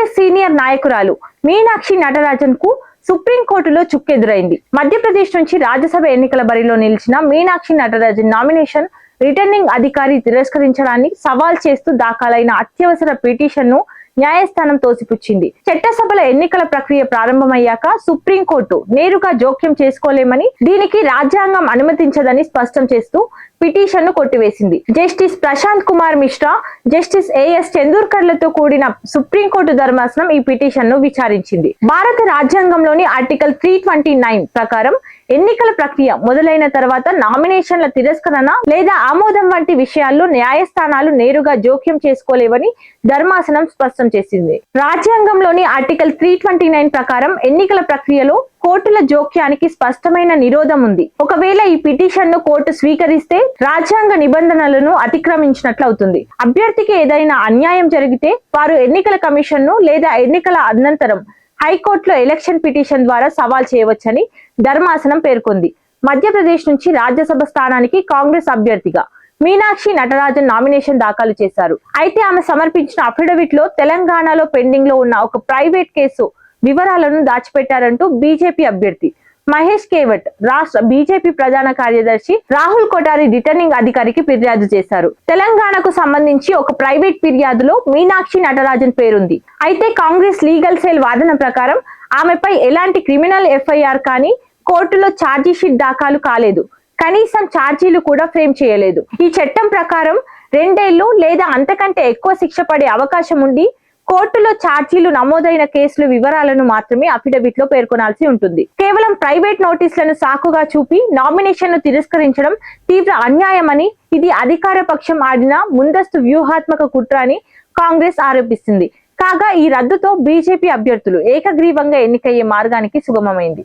Congress senior నాయకురాలు మీనాక్షి నటరాజన్ కు సుప్రీంకోర్టులో చుక్కెదురైంది. మధ్యప్రదేశ్ నుంచి రాజ్యసభ ఎన్నికల బరిలో నిలిచిన మీనాక్షి నటరాజన్ నామినేషన్ రిటర్నింగ్ అధికారి తిరస్కరించడాన్ని సవాల్ చేస్తూ దాఖలైన అత్యవసర పిటిషన్ను న్యాయస్థానం తోసిపుచ్చింది. చట్టసభల ఎన్నికల ప్రక్రియ ప్రారంభమయ్యాక సుప్రీంకోర్టు నేరుగా జోక్యం చేసుకోలేమని, దీనికి రాజ్యాంగం అనుమతించదని స్పష్టం చేస్తూ పిటిషన్ను కొట్టివేసింది. Justice Prashant Kumar Mishra, justice A చందూర్కర్లతో కూడిన సుప్రీంకోర్టు ధర్మాసనం ఈ పిటిషన్ను విచారించింది. భారత రాజ్యాంగంలోని ఆర్టికల్ 329 ప్రకారం ఎన్నికల ప్రక్రియ మొదలైన తర్వాత నామినేషన్ల తిరస్కరణ లేదా ఆమోదం వంటి విషయాల్లో న్యాయస్థానాలు నేరుగా జోక్యం చేసుకోలేవని ధర్మాసనం స్పష్టం చేసింది. రాజ్యాంగంలోని ఆర్టికల్ 329 ప్రకారం ఎన్నికల ప్రక్రియలో కోర్టుల జోక్యానికి స్పష్టమైన నిరోధం ఉంది. ఒకవేళ ఈ పిటిషన్ ను కోర్టు స్వీకరిస్తే రాజ్యాంగ నిబంధనలను అతిక్రమించినట్లు అవుతుంది. అభ్యర్థికి ఏదైనా అన్యాయం జరిగితే వారు ఎన్నికల కమిషన్ ను లేదా ఎన్నికల అనంతరం హైకోర్టులో ఎలక్షన్ పిటిషన్ ద్వారా సవాల్ చేయవచ్చని ధర్మాసనం పేర్కొంది. మధ్యప్రదేశ్ నుంచి రాజ్యసభ స్థానానికి కాంగ్రెస్ అభ్యర్థిగా మీనాక్షి నటరాజన్ నామినేషన్ దాఖలు చేశారు. అయితే ఆమె సమర్పించిన అఫిడవిట్ లో తెలంగాణలో పెండింగ్ లో ఉన్న ఒక ప్రైవేట్ కేసు వివరాలను దాచిపెట్టారంటూ బీజేపీ అభ్యర్థి మహేష్ కేవట్ రాష్ట్ర బీజేపీ ప్రధాన కార్యదర్శి రాహుల్ కొఠారి రిటర్నింగ్ అధికారికి ఫిర్యాదు చేశారు. తెలంగాణకు సంబంధించి ఒక ప్రైవేట్ ఫిర్యాదులో మీనాక్షి నటరాజన్ పేరుంది. అయితే కాంగ్రెస్ లీగల్ సెల్ వాదన ప్రకారం ఆమెపై ఎలాంటి క్రిమినల్ ఎఫ్ఐఆర్ కానీ కోర్టులో ఛార్జీ షీట్ దాఖలు కాలేదు. కనీసం ఛార్జీలు కూడా ఫ్రేమ్ చేయలేదు. ఈ చట్టం ప్రకారం 2 ఏళ్లు లేదా అంతకంటే ఎక్కువ శిక్ష పడే అవకాశం ఉండి కోర్టులో ఛార్జీలు నమోదైన కేసుల వివరాలను మాత్రమే అఫిడవిట్ లో పేర్కొనాల్సి ఉంటుంది. కేవలం ప్రైవేట్ నోటీసులను సాకుగా చూపి నామినేషన్ ను తిరస్కరించడం తీవ్ర అన్యాయమని, ఇది అధికార పక్షం ఆడిన ముందస్తు వ్యూహాత్మక కుట్ర అని కాంగ్రెస్ ఆరోపిస్తుంది. కాగా ఈ రద్దుతో బీజేపీ అభ్యర్థులు ఏకగ్రీవంగా ఎన్నికయ్యే మార్గానికి సుగమమైంది.